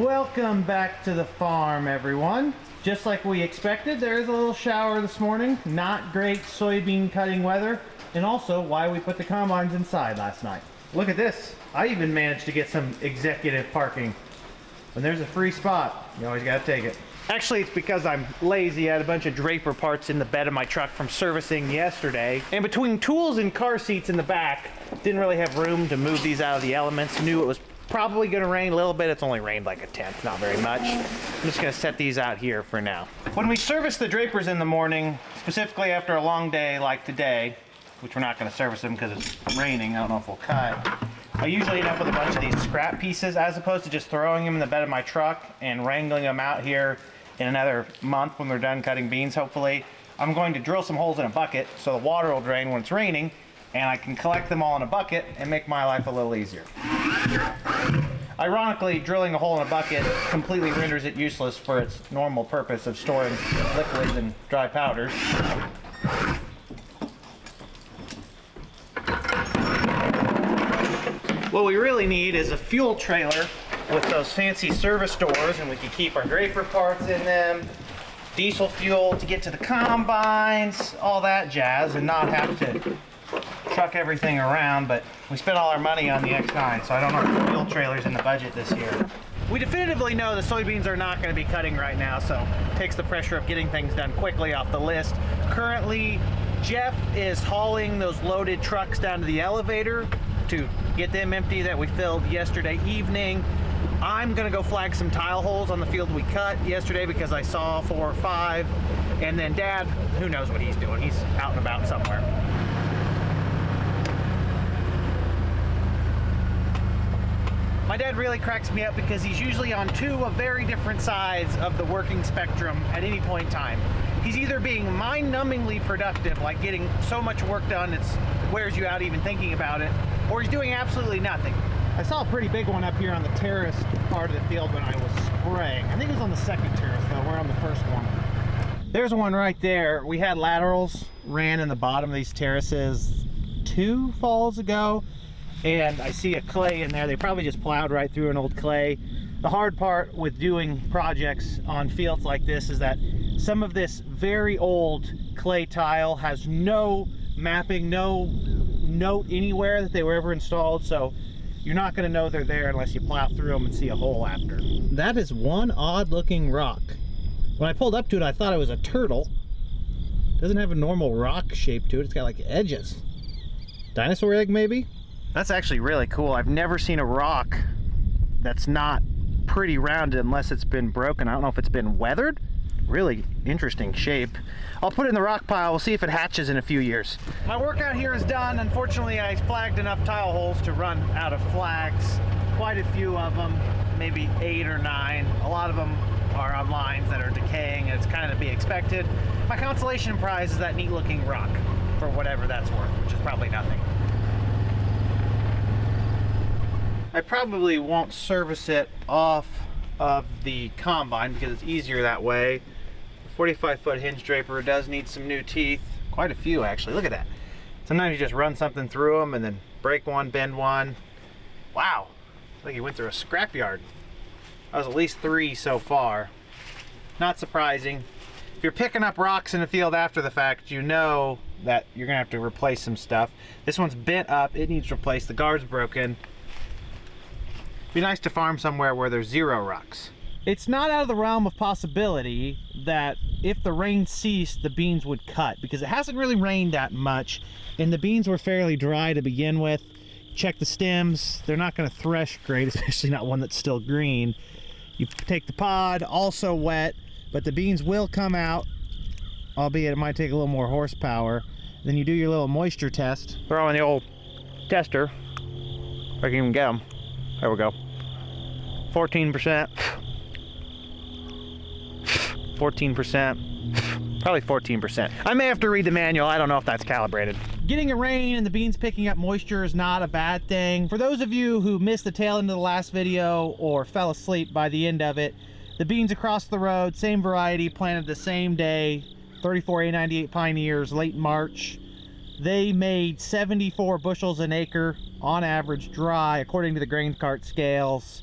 Welcome back to the farm, everyone. Just like we expected, there is a little shower this morning. Not great soybean cutting weather, and also why we put the combines inside last night. Look at this. I even managed to get some executive parking. When there's a free spot, you always gotta take it. Actually, it's because I'm lazy. I had a bunch of draper parts in the bed of my truck from servicing yesterday. And between tools and car seats in the back, didn't really have room to move these out of the elements. Knew it was probably gonna rain a little bit. It's only rained like a tenth, not very much. I'm just gonna set these out here for now. When we service the drapers in the morning, specifically after a long day like today, which we're not gonna service them because it's raining, I don't know if we'll cut, I usually end up with a bunch of these scrap pieces as opposed to just throwing them in the bed of my truck and wrangling them out here in another month when we're done cutting beans, hopefully. I'm going to drill some holes in a bucket so the water will drain when it's raining, and I can collect them all in a bucket and make my life a little easier. Ironically, drilling a hole in a bucket completely renders it useless for its normal purpose of storing liquids and dry powders. What we really need is a fuel trailer with those fancy service doors, and we can keep our draper parts in them, diesel fuel to get to the combines, all that jazz, and not have to truck everything around. But we spent all our money on the X9, so I don't know if the fuel trailer's in the budget this year. We definitively know the soybeans are not going to be cutting right now, so it takes the pressure of getting things done quickly off the list. Currently, Jeff is hauling those loaded trucks down to the elevator to get them empty that we filled yesterday evening. I'm gonna go flag some tile holes on the field we cut yesterday because I saw 4 or 5, and then Dad, who knows what he's doing, he's out and about somewhere. My dad really cracks me up because he's usually on 2 of very different sides of the working spectrum at any point in time. He's either being mind-numbingly productive, like getting so much work done it wears you out even thinking about it, or he's doing absolutely nothing. I saw a pretty big one up here on the terrace part of the field when I was spraying. I think it was on the second terrace though, we're on the first one. There's one right there. We had laterals ran in the bottom of these terraces 2 falls ago, and I see a clay in there. They probably just plowed right through an old clay. The hard part with doing projects on fields like this is that some of this very old clay tile has no mapping, no note anywhere that they were ever installed, so you're not going to know they're there unless you plow through them and see a hole after. That is one odd looking rock. When I pulled up to it, I thought it was a turtle. It doesn't have a normal rock shape to it. It's got like edges. Dinosaur egg maybe? That's actually really cool. I've never seen a rock that's not pretty rounded unless it's been broken. I don't know if it's been weathered. Really interesting shape. I'll put it in the rock pile. We'll see if it hatches in a few years. My work out here is done. Unfortunately, I flagged enough tile holes to run out of flags. Quite a few of them, maybe 8 or 9. A lot of them are on lines that are decaying, and it's kind of to be expected. My consolation prize is that neat looking rock, for whatever that's worth, which is probably nothing. I probably won't service it off of the combine because it's easier that way. 45-foot hinge draper does need some new teeth, quite a few actually. Look at that. Sometimes you just run something through them and then break one, bend one. Wow, it's like you went through a scrapyard. That was at least 3 so far. Not surprising. If you're picking up rocks in the field after the fact, you know that you're gonna have to replace some stuff. This one's bent up, it needs replaced, the guard's broken. Be nice to farm somewhere where there's 0 rocks. It's not out of the realm of possibility that if the rain ceased, the beans would cut, because it hasn't really rained that much, and the beans were fairly dry to begin with. Check the stems, they're not gonna thresh great, especially not one that's still green. You take the pod, also wet, but the beans will come out, albeit it might take a little more horsepower. Then you do your little moisture test. Throw in the old tester, if I can even get them. There we go. 14%. 14%. Probably 14%. I may have to read the manual. I don't know if that's calibrated. Getting a rain and the beans picking up moisture is not a bad thing. For those of you who missed the tail end of the last video or fell asleep by the end of it, the beans across the road, same variety, planted the same day, 34A98 Pioneers, late March. They made 74 bushels an acre on average dry, according to the grain cart scales.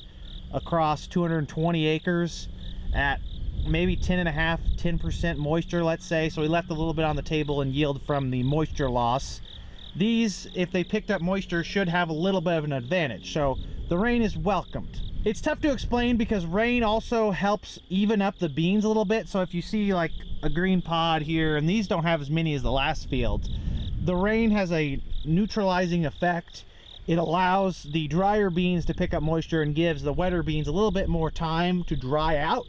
across 220 acres at maybe 10% moisture, let's say. So we left a little bit on the table in yield from the moisture loss. These, if they picked up moisture, should have a little bit of an advantage. So the rain is welcomed. It's tough to explain because rain also helps even up the beans a little bit. So if you see like a green pod here, and these don't have as many as the last fields, the rain has a neutralizing effect. It allows the drier beans to pick up moisture and gives the wetter beans a little bit more time to dry out,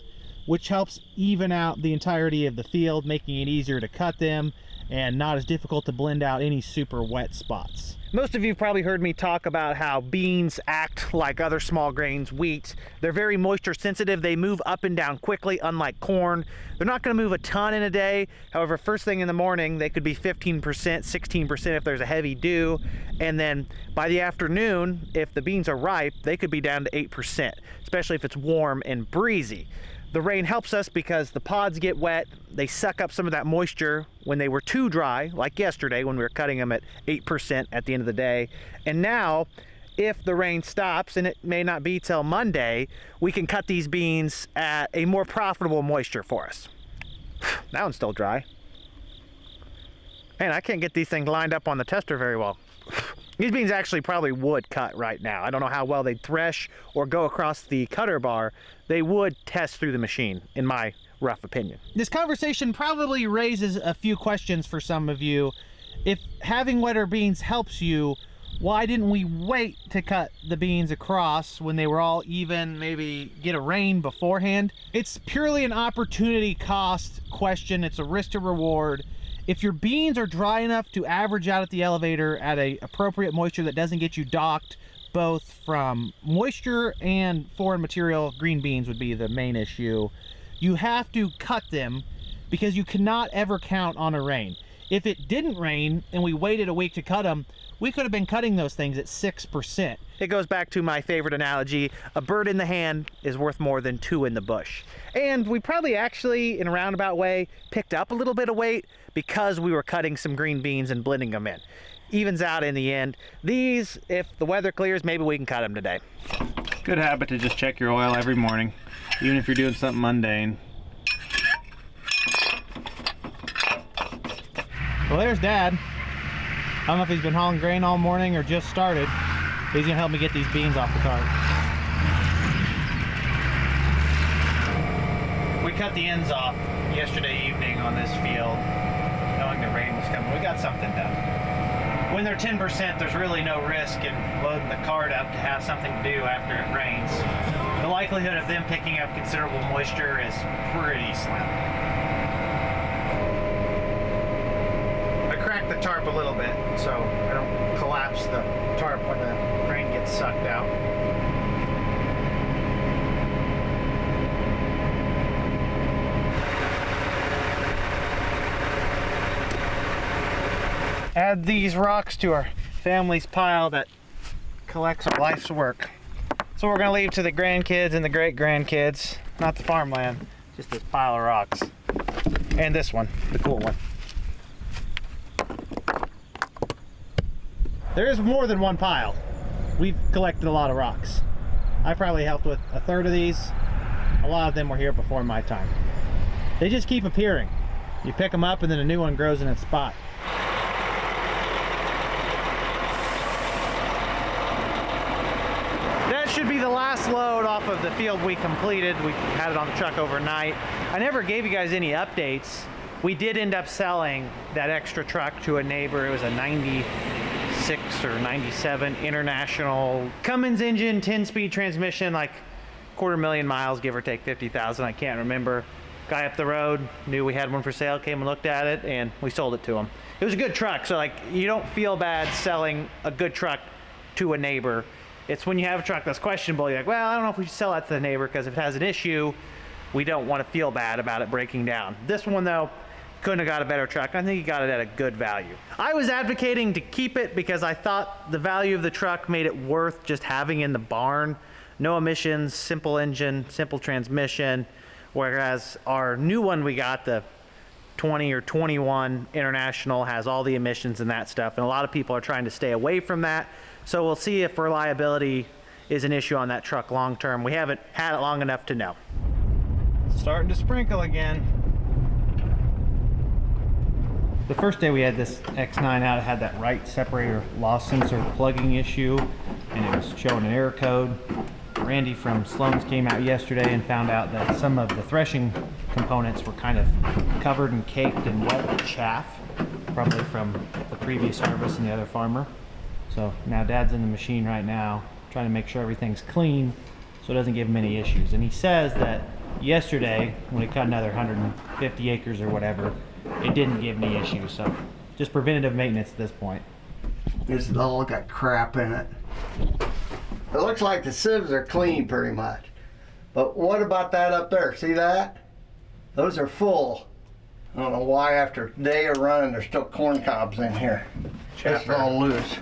which helps even out the entirety of the field, making it easier to cut them and not as difficult to blend out any super wet spots. Most of you have probably heard me talk about how beans act like other small grains, wheat. They're very moisture sensitive. They move up and down quickly, unlike corn. They're not going to move a ton in a day. However, first thing in the morning, they could be 15%, 16% if there's a heavy dew. And then by the afternoon, if the beans are ripe, they could be down to 8%, especially if it's warm and breezy. The rain helps us because the pods get wet. They suck up some of that moisture when they were too dry, like yesterday when we were cutting them at 8% at the end of the day. And now, if the rain stops, and it may not be till Monday, we can cut these beans at a more profitable moisture for us. That one's still dry. Man, I can't get these things lined up on the tester very well. These beans actually probably would cut right now. I don't know how well they'd thresh or go across the cutter bar. They would test through the machine, in my rough opinion. This conversation probably raises a few questions for some of you. If having wetter beans helps you, why didn't we wait to cut the beans across when they were all even, maybe get a rain beforehand? It's purely an opportunity cost question. It's a risk to reward. If your beans are dry enough to average out at the elevator at a appropriate moisture that doesn't get you docked, both from moisture and foreign material, green beans would be the main issue, you have to cut them because you cannot ever count on a rain. If it didn't rain and we waited a week to cut them, we could have been cutting those things at 6%. It goes back to my favorite analogy, a bird in the hand is worth more than two in the bush. And we probably actually, in a roundabout way, picked up a little bit of weight because we were cutting some green beans and blending them in. Evens out in the end. These, if the weather clears, maybe we can cut them today. Good habit to just check your oil every morning, even if you're doing something mundane. Well, there's Dad. I don't know if he's been hauling grain all morning or just started. He's gonna help me get these beans off the cart. We cut the ends off yesterday evening on this field, knowing the rain was coming. We got something done. When they're 10%, there's really no risk in loading the cart up to have something to do after it rains. The likelihood of them picking up considerable moisture is pretty slim. Crack the tarp a little bit so I don't collapse the tarp when the grain gets sucked out. Add these rocks to our family's pile that collects our life's work. So we're gonna leave to the grandkids and the great-grandkids, not the farmland, just this pile of rocks. And this one, the cool one. There is more than one pile. We've collected a lot of rocks. I probably helped with a third of these. A lot of them were here before my time. They just keep appearing. You pick them up and then a new one grows in its spot. That should be the last load off of the field we completed. We had it on the truck overnight. I never gave you guys any updates. We did end up selling that extra truck to a neighbor. It was a 96 or 97 International Cummins engine, 10-speed transmission, like 250,000 miles, give or take 50,000, I can't remember. Guy up the road knew we had one for sale, came and looked at it, and we sold it to him. It was a good truck, so like you don't feel bad selling a good truck to a neighbor. It's when you have a truck that's questionable, you're like, well, I don't know if we should sell that to the neighbor because if it has an issue, we don't want to feel bad about it breaking down. This one though, couldn't have got a better truck. I think he got it at a good value. I was advocating to keep it because I thought the value of the truck made it worth just having in the barn. No emissions, simple engine, simple transmission, whereas our new one we got, the 20 or 21 International, has all the emissions and that stuff, and a lot of people are trying to stay away from that. So we'll see if reliability is an issue on that truck long term. We haven't had it long enough to know. Starting to sprinkle again. The first day we had this X9 out, it had that right separator loss sensor plugging issue, and it was showing an error code. Randy from Sloan's came out yesterday and found out that some of the threshing components were kind of covered and caked in wet chaff, probably from the previous harvest and the other farmer. So now Dad's in the machine right now, trying to make sure everything's clean so it doesn't give him any issues. And he says that yesterday, when he cut another 150 acres or whatever, it didn't give any issues. So just preventative maintenance at this point. This has all got crap in it. It looks like the sieves are clean pretty much. But what about that up there? See that? Those are full. I don't know why after a day of running there's still corn cobs in here. This is all loose.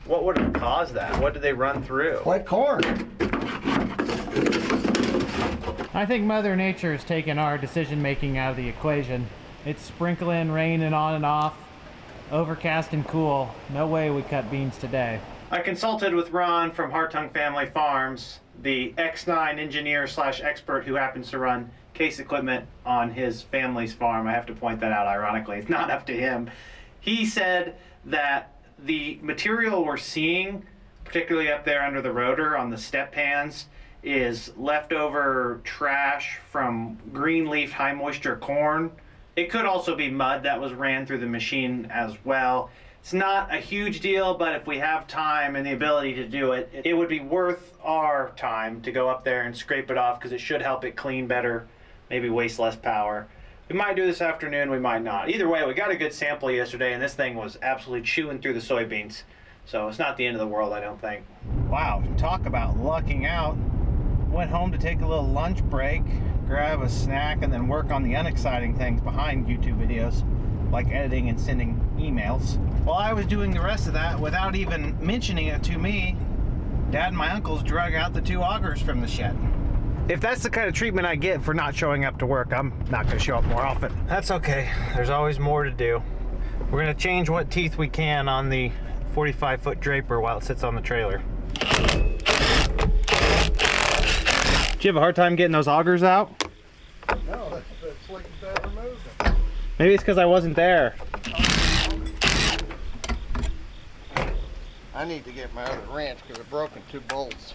What would have caused that? What did they run through? Wet corn. I think Mother Nature has taken our decision making out of the equation. It's sprinkling, raining on and off, overcast and cool. No way we cut beans today. I consulted with Ron from Hartung Family Farms, the X9 engineer slash expert who happens to run case equipment on his family's farm. I have to point that out ironically. It's not up to him. He said that the material we're seeing, particularly up there under the rotor on the step pans, is leftover trash from green leaf high moisture corn. It could also be mud that was ran through the machine as well. It's not a huge deal, but if we have time and the ability to do it, it would be worth our time to go up there and scrape it off, because it should help it clean better, maybe waste less power. We might do this afternoon, we might not. Either way, we got a good sample yesterday, and this thing was absolutely chewing through the soybeans. So it's not the end of the world, I don't think. Wow, talk about lucking out. Went home to take a little lunch break, grab a snack, and then work on the unexciting things behind YouTube videos, like editing and sending emails. While I was doing the rest of that, without even mentioning it to me, Dad and my uncles drug out the 2 augers from the shed. If that's the kind of treatment I get for not showing up to work, I'm not going to show up more often. That's okay. There's always more to do. We're going to change what teeth we can on the 45-foot draper while it sits on the trailer. Did you have a hard time getting those augers out? No, that's slick as that removed them. Maybe it's because I wasn't there. I need to get my other wrench because I've broken 2 bolts.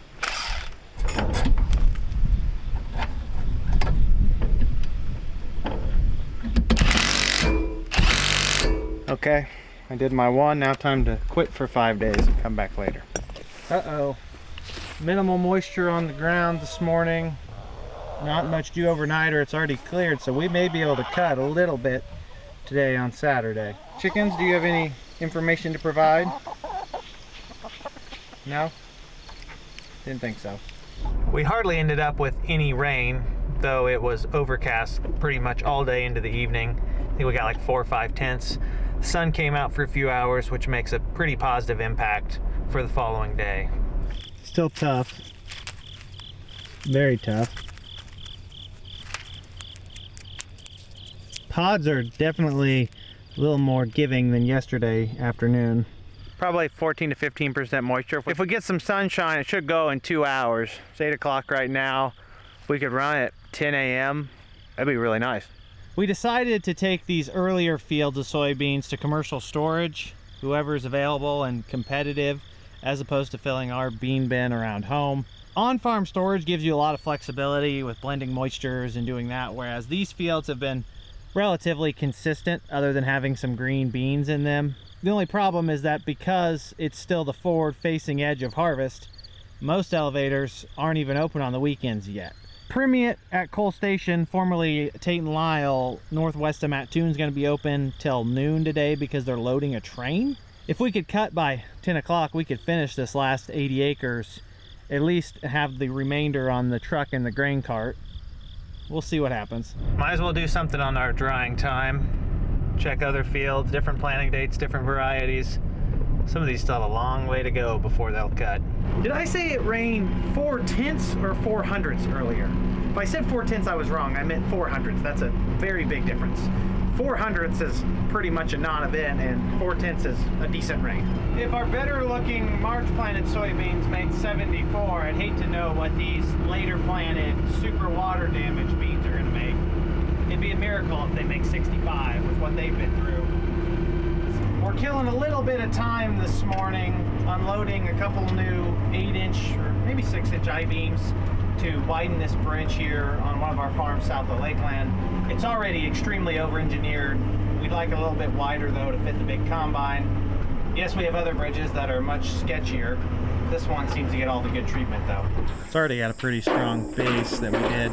Okay, I did my one. Now time to quit for 5 days and come back later. Uh-oh. Minimal moisture on the ground this morning. Not much dew overnight, or it's already cleared, so we may be able to cut a little bit today on Saturday. Chickens, do you have any information to provide? No? Didn't think so. We hardly ended up with any rain, though it was overcast pretty much all day into the evening. I think we got like 4 or 5 tenths. The sun came out for a few hours, which makes a pretty positive impact for the following day. Still tough. Very tough. Pods are definitely a little more giving than yesterday afternoon. Probably 14 to 15% moisture. If we get some sunshine, it should go in 2 hours. It's 8 o'clock right now. If we could run at 10 a.m., that'd be really nice. We decided to take these earlier fields of soybeans to commercial storage, whoever's available and competitive, as opposed to filling our bean bin around home. On-farm storage gives you a lot of flexibility with blending moistures and doing that, whereas these fields have been relatively consistent other than having some green beans in them. The only problem is that because it's still the forward-facing edge of harvest, most elevators aren't even open on the weekends yet. Permeate at Coal Station, formerly Tate and Lyle, northwest of Mattoon, is going to be open till noon today because they're loading a train. If we could cut by 10 o'clock, we could finish this last 80 acres, at least have the remainder on the truck and the grain cart. We'll see what happens. Might as well do something on our drying time. Check other fields, different planting dates, different varieties. Some of these still have a long way to go before they'll cut. Did I say it rained 4 tenths or 4 hundredths earlier? If I said 4 tenths, I was wrong. I meant 4 hundredths. That's a very big difference. 4/100 is pretty much a non-event, and 4/10 is a decent rate. If our better looking March planted soybeans made 74, I'd hate to know what these later planted super water damaged beans are going to make. It'd be a miracle if they make 65 with what they've been through. We're killing a little bit of time this morning, unloading a couple new 8-inch or maybe 6-inch I-beams to widen this bridge here on one of our farms south of Lakeland. It's already extremely over-engineered. We'd like a little bit wider though to fit the big combine. Yes, we have other bridges that are much sketchier. This one seems to get all the good treatment though. It's already got a pretty strong base that we did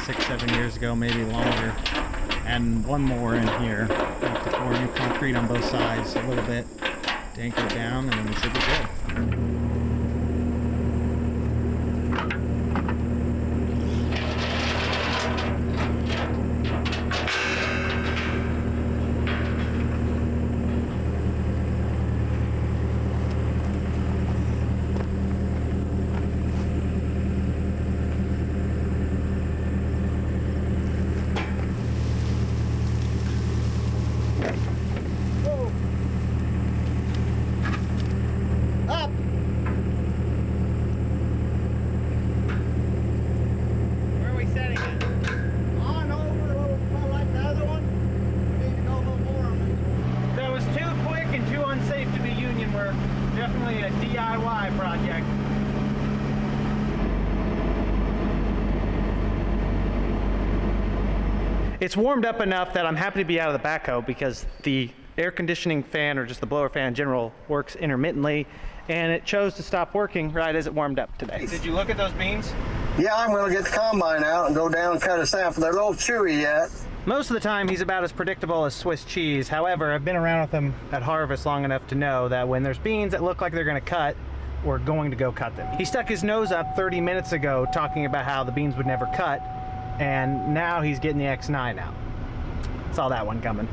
6-7 years ago, maybe longer. And one more in here. We have to pour new concrete on both sides a little bit to anchor it down, and then we should be good. Definitely a DIY project. It's warmed up enough that I'm happy to be out of the backhoe because the air conditioning fan, or just the blower fan in general, works intermittently, and it chose to stop working right as it warmed up today. Did you look at those beans? Yeah, I'm going to get the combine out and go down and cut a sample. They're a little chewy yet. Most of the time he's about as predictable as Swiss cheese. However, I've been around with him at harvest long enough to know that when there's beans that look like they're going to cut, we're going to go cut them. He stuck his nose up 30 minutes ago talking about how the beans would never cut, and now he's getting the X9 out. Saw that one coming.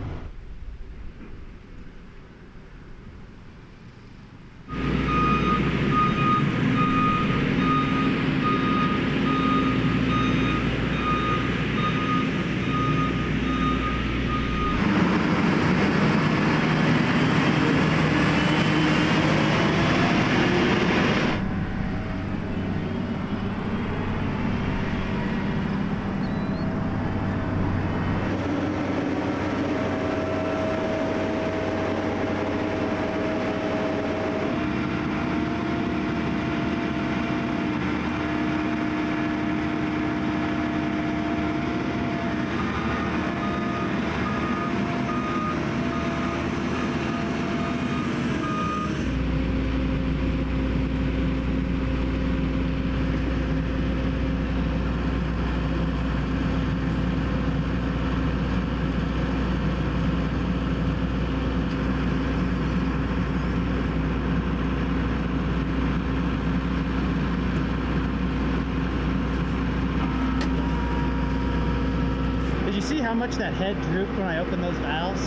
See how much that head drooped when I opened those valves?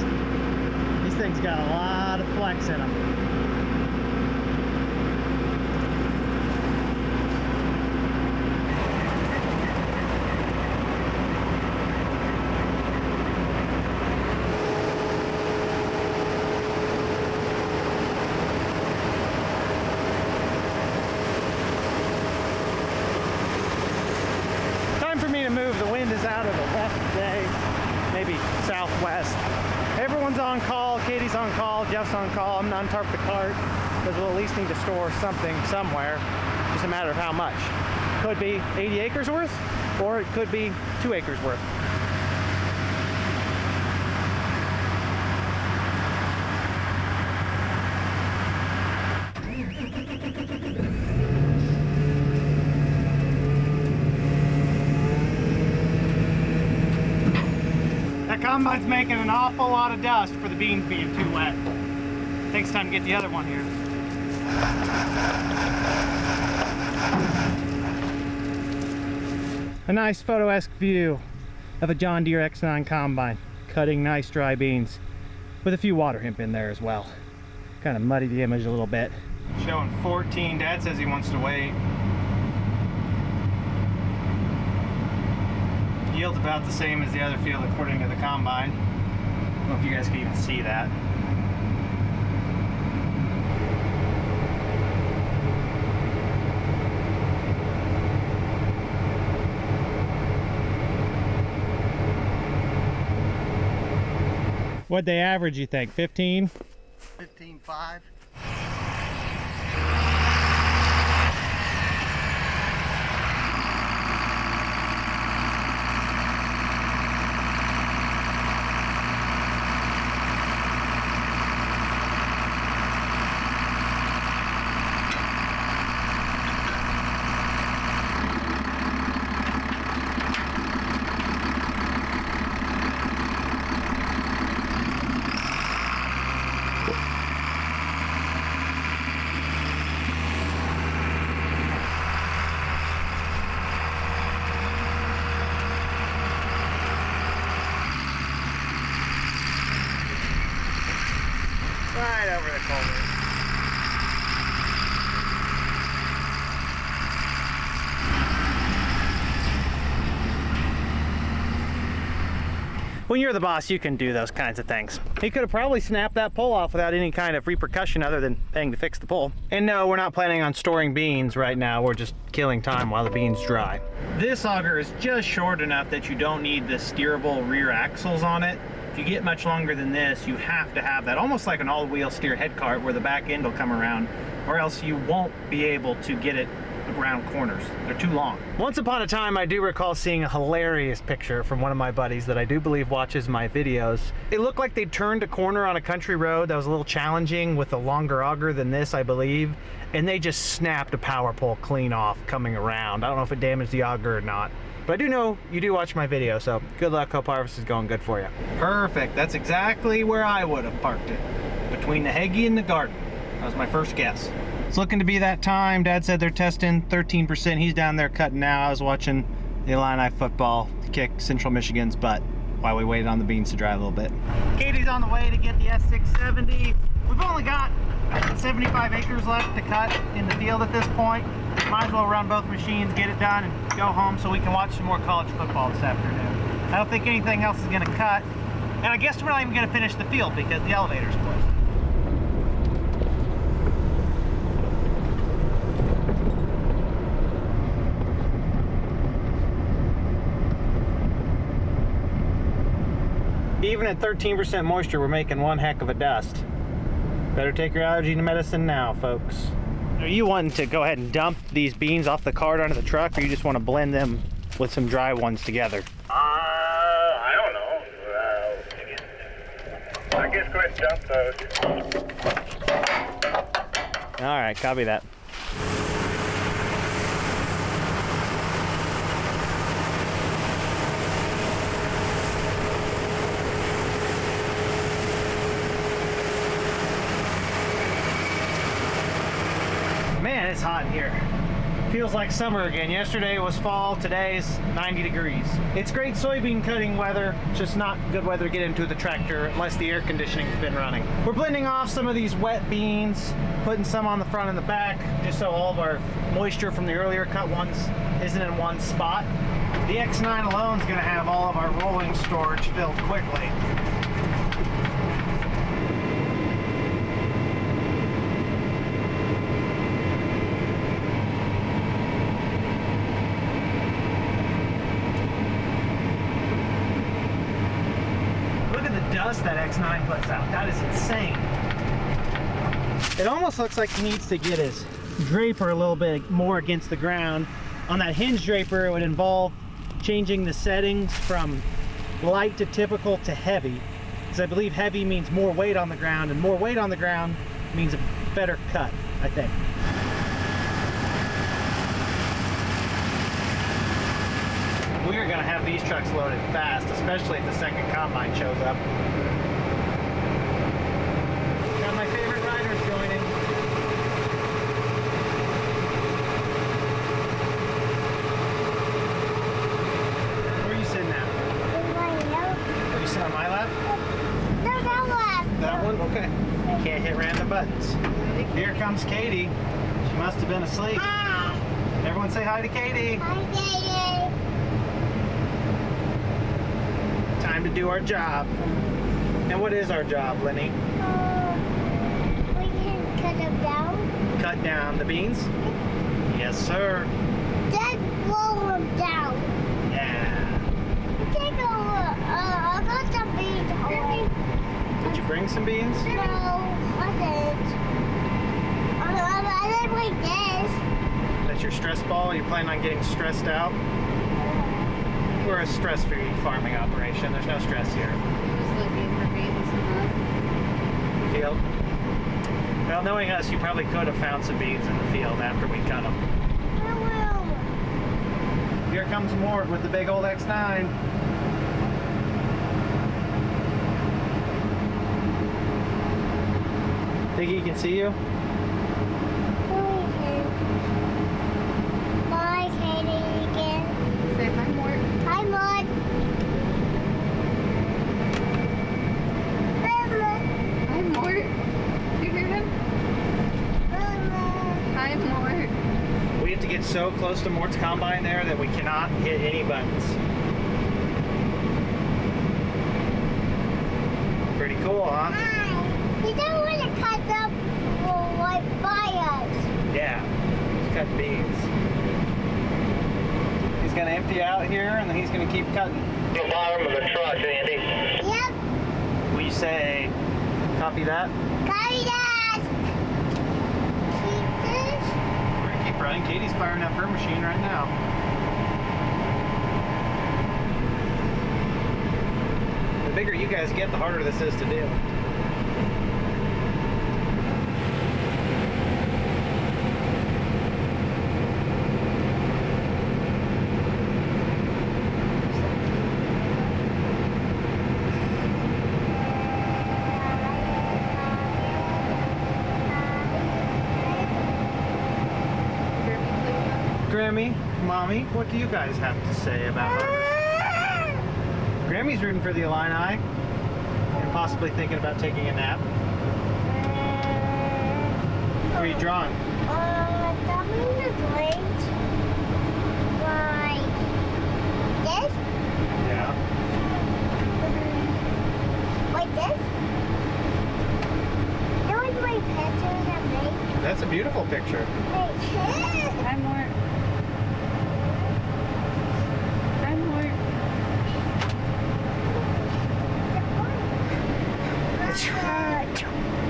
These things got a lot of flex in them. Time for me to move. The wind is out of the west today. Maybe southwest. Everyone's on call. Katie's on call. Jeff's on call. I'm gonna untarp the cart because we'll at least need to store something somewhere. Just a matter of how much. Could be 80 acres worth, or it could be 2 acres worth. Combine's making an awful lot of dust for the beans being too wet. Takes time to get the other one here. A nice photo-esque view of a John Deere X9 combine cutting nice dry beans with a few water hemp in there as well. Kind of muddy the image a little bit. Showing 14. Dad says he wants to wait. Yield's about the same as the other field according to the combine. don't know if you guys can even see that. What'd they average, you think? 15? 15.5. Right over the culvert. When you're the boss, you can do those kinds of things. He could have probably snapped that pole off without any kind of repercussion other than paying to fix the pole. And no, we're not planning on storing beans right now. We're just killing time while the beans dry. This auger is just short enough that you don't need the steerable rear axles on it. If you get much longer than this, you have to have that, almost like an all-wheel steer head cart where the back end will come around, or else you won't be able to get it around corners. They're too long. Once upon a time, I do recall seeing a hilarious picture from one of my buddies that I do believe watches my videos. It looked like they turned a corner on a country road that was a little challenging with a longer auger than this, I believe, and they just snapped a power pole clean off coming around. I don't know if it damaged the auger or not. But I do know you do watch my video, so good luck. Hope harvest is going good for you. Perfect. That's exactly where I would have parked it. Between the Heggie and the garden. That was my first guess. It's looking to be that time. Dad said they're testing 13%. He's down there cutting now. I was watching the Illini football kick Central Michigan's butt while we waited on the beans to dry a little bit. Katie's on the way to get the S670. We've only got 75 acres left to cut in the field at this point. Might as well run both machines, get it done, and go home so we can watch some more college football this afternoon. I don't think anything else is going to cut. And I guess we're not even going to finish the field because the elevator's closed. Even at 13% moisture, we're making one heck of a dust. Better take your allergy medicine now, folks. Are you wanting to go ahead and dump these beans off the cart onto the truck, or you just want to blend them with some dry ones together? I don't know. I guess go ahead and dump those. All right, copy that. Man, it's hot in here. Feels like summer again. Yesterday was fall, today's 90 degrees. It's great soybean cutting weather, just not good weather to get into the tractor unless the air conditioning's been running. We're blending off some of these wet beans, putting some on the front and the back, just so all of our moisture from the earlier cut ones isn't in one spot. The X9 alone is going to have all of our rolling storage filled quickly. Dust that X9 puts out. That is insane. It almost looks like he needs to get his draper a little bit more against the ground. On that hinge draper, it would involve changing the settings from light to typical to heavy, because I believe heavy means more weight on the ground, and more weight on the ground means a better cut, I think. We are going to have these trucks loaded fast, especially if the second combine shows up. Got my favorite riders joining. Where are you sitting at? Are you sitting on my lap? No, that one. That one? Okay. You can't hit random buttons. Here comes Katie. She must have been asleep. Hi. Everyone say hi to Katie. Hi, Daddy. Time to do our job. And what is our job, Lenny? We can cut them down. Cut down the beans? Yes, sir. Then roll them down. Yeah. Take over. I got some beans home. Did you bring some beans? No, I didn't. I didn't bring this. That's your stress ball? You plan on getting stressed out? We're a stress-free farming operation. There's no stress here. Just looking for beans in the Field? Well, knowing us, you probably could have found some beans in the field after we cut them. Here comes Mort with the big old X9. Think he can see you? Bye, Katie again. Say hi, Mort. Hi, Mud. Hi, Mort. You hear him? Hi, Mort. We have to get so close to Mort's combine there that we cannot hit any buttons. Pretty cool, huh? Hi. You don't want to cut up right by us. Yeah, he's cutting beans. He's gonna empty out here and then he's gonna keep cutting. The bottom of the truck, Andy. Yep. We say, copy that. Copy that. Keep this. We're gonna keep running. Katie's firing up her machine right now. The bigger you guys get, the harder this is to do. Grammy, Mommy, what do you guys have to say about harvest? Grammy's rooting for the Illini and possibly thinking about taking a nap. What are you drawing? Dumping the blades like this, Yeah. like this. That was my picture that made. That's a beautiful picture. Hi, Mort. Hi, Mort.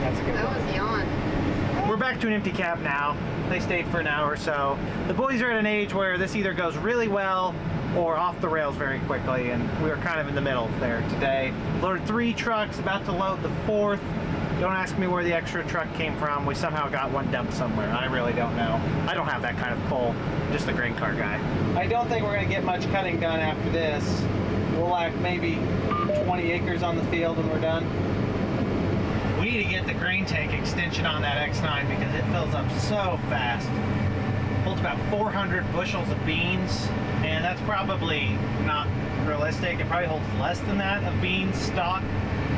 That's a good That one. was yawn. We're back to an empty cab now. They stayed for an hour or so. The boys are at an age where this either goes really well or off the rails very quickly, and we were kind of in the middle there today. Loaded 3 trucks, about to load the 4th. Don't ask me where the extra truck came from. We somehow got one dumped somewhere. I really don't know. I don't have that kind of pull. I'm just the grain car guy. I don't think we're going to get much cutting done after this. We'll lack maybe 20 acres on the field when we're done. We need to get the grain tank extension on that X9 because it fills up so fast. Holds about 400 bushels of beans, and that's probably not realistic. It probably holds less than that of beans stock.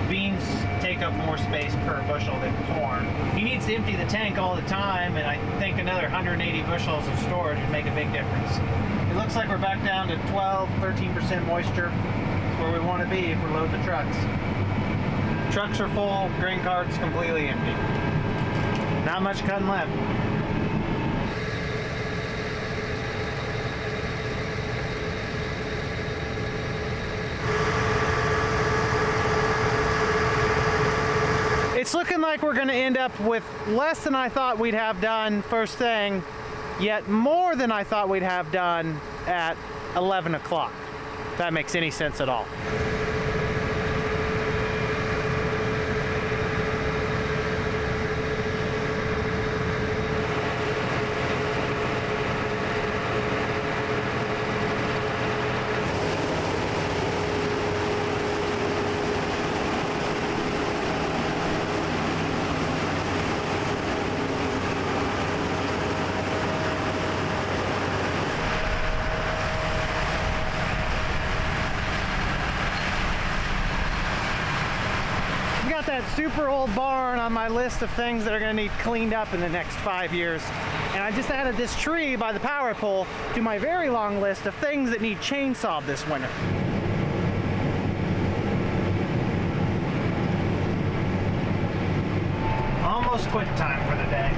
Beans take up more space per bushel than corn. He needs to empty the tank all the time, and I think another 180 bushels of storage would make a big difference. It looks like we're back down to 12-13% moisture. That's where we want to be if we're loading the trucks. Trucks are full, grain carts completely empty. Not much cutting left. It's looking like we're going to end up with less than I thought we'd have done first thing, yet more than I thought we'd have done at 11 o'clock. If that makes any sense at all. Got that super old barn on my list of things that are going to need cleaned up in the next 5 years, and I just added this tree by the power pole to my very long list of things that need chainsawed this winter. almost quit time for the day.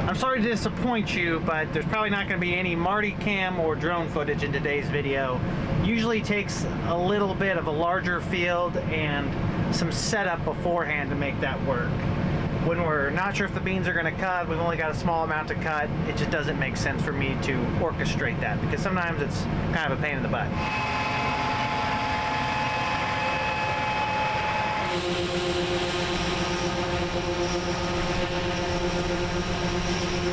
I'm sorry to disappoint you, but there's probably not going to be any Marty cam or drone footage in today's video. Usually takes a little bit of a larger field and some setup beforehand to make that work. When we're not sure if the beans are going to cut, we've only got a small amount to cut, it just doesn't make sense for me to orchestrate that because sometimes it's kind of a pain in the butt.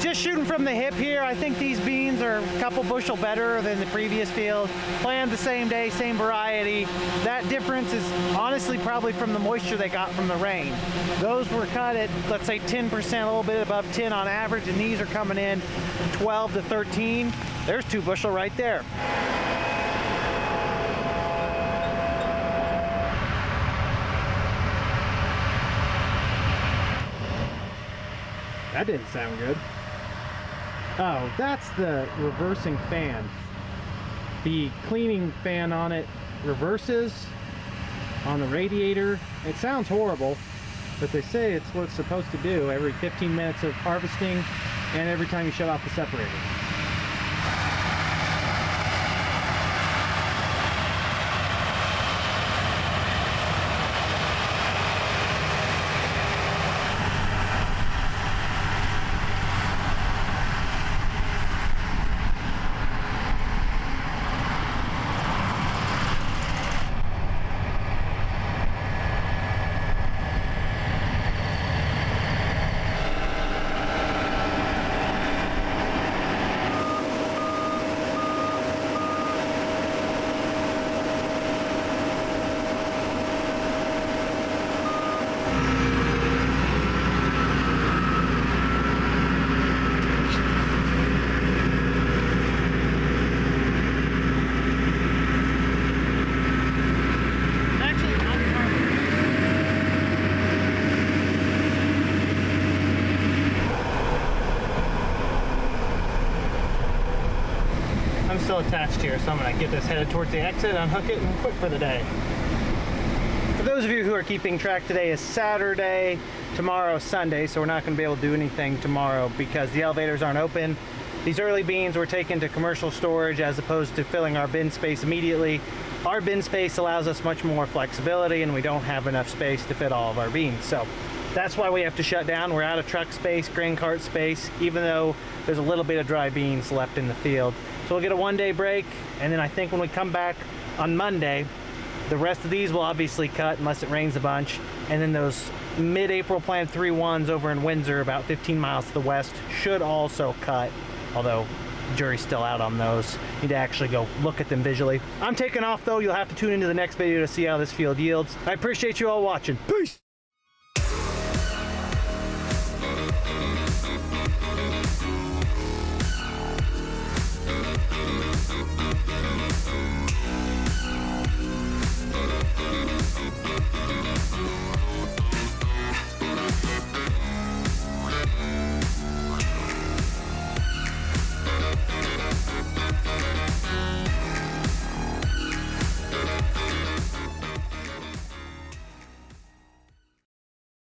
Just shooting from the hip here, I think these beans are a couple bushel better than the previous field. Planted the same day, same variety. That difference is honestly probably from the moisture they got from the rain. Those were cut at, let's say 10%, a little bit above 10 on average, and these are coming in 12 to 13. There's 2 bushel right there. That didn't sound good. Oh, that's the reversing fan. The cleaning fan on it reverses on the radiator. It sounds horrible, but they say it's what it's supposed to do every 15 minutes of harvesting and every time you shut off the separator. I'm still attached here, so I'm going to get this headed towards the exit, unhook it, and quit for the day. For those of you who are keeping track, today is Saturday, tomorrow is Sunday, so we're not going to be able to do anything tomorrow because the elevators aren't open. These early beans were taken to commercial storage as opposed to filling our bin space immediately. Our bin space allows us much more flexibility, and we don't have enough space to fit all of our beans. So that's why we have to shut down. We're out of truck space, grain cart space, even though there's a little bit of dry beans left in the field. So we'll get a 1-day break, and then I think when we come back on Monday, the rest of these will obviously cut unless it rains a bunch, and then those mid-April planted 3-1s over in Windsor, about 15 miles to the west, should also cut, although the jury's still out on those. Need to actually go look at them visually. I'm taking off though. You'll have to tune into the next video to see how this field yields. I appreciate you all watching. Peace!